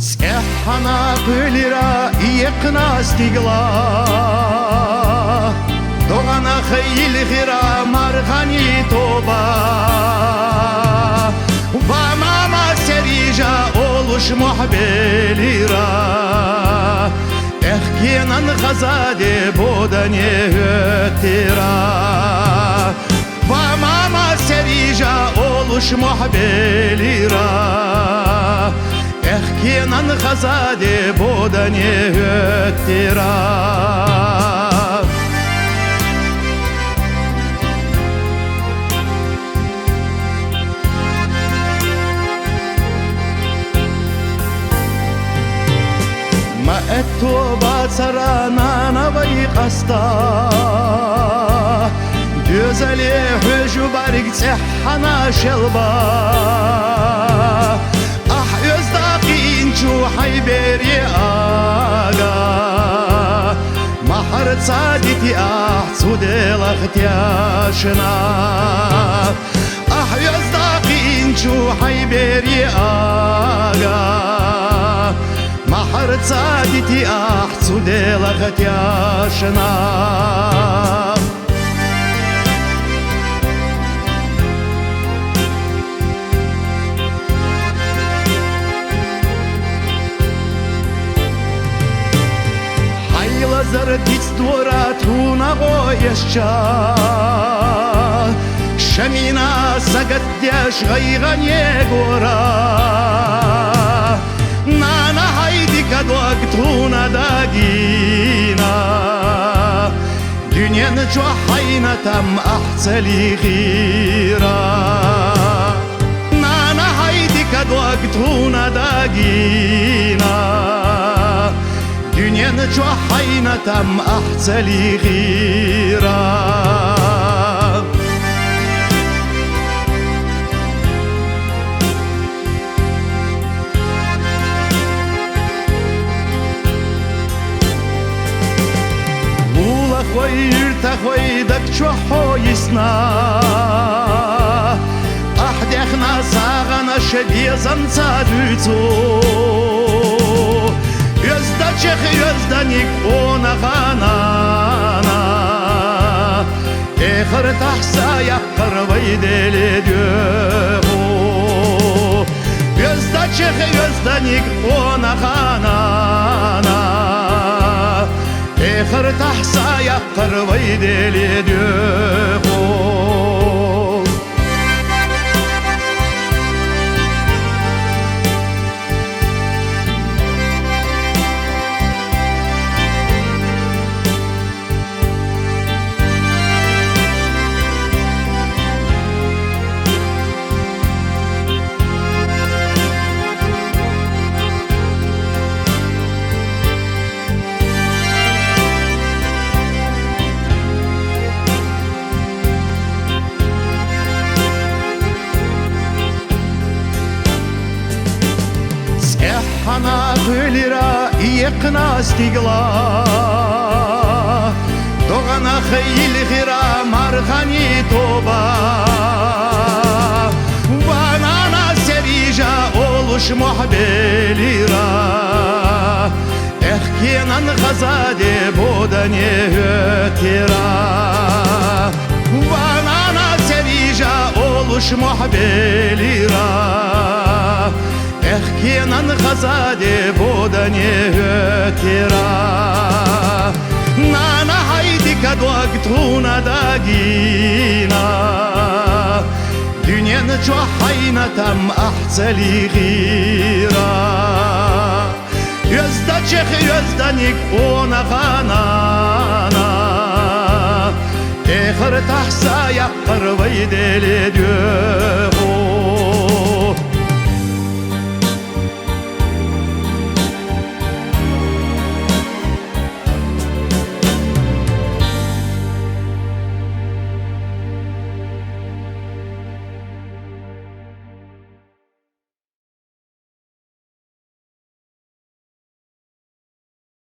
Сехана пылира иекна стигла Догана хейл хира мархани тоба Вамама серижа олуш мухбелира Эхкенан хазаде бодане höttira Вамама серижа олуш мухбелира Эхкенан хазаде бодане höttira التوبة سرانا نبي قستا Güzeli hücübarik sehhana şelba Ah özdaqin çu hayberi aga Mahar tsaditi ah tsudel ahtiyaşına Ah özdaqin çu hayberi aga Mahar tsaditi ah tsudel ahtiyaşına Зардить двора туна гоеща Шамина сагаттяш гайгане гора Нана хайди кадуак туна дагина Дюнен чуахайна там ахцали гира Нана хайди кадуак туна дагина Dünyen çuahayna tam ahzeli gira Bula khoy yurta khoy dak çuahoyisna Ahdechna sagana şediyazan sadütso Çek yüzdenik ona kanana Ehir tahsa yakkar vaydeli diyo Yüzde çek yüzdenik ona kanana Ehir tahsa yakkar vaydeli diyo Hana pılira iekna stigla Dogana khayil khira markhani toba Vanana serija oluş muhbelira Ehkenan khazade bodane höttira Vanana serija oluş muhbelira Ehkenan khazade bodane höttira Nana haydi kaduak tuna dagina Dünyen çuahayna tam ahzeli gira Yüzde çek yüzdenik ona kanana Ehir tahsa yakkar vaydeli diyo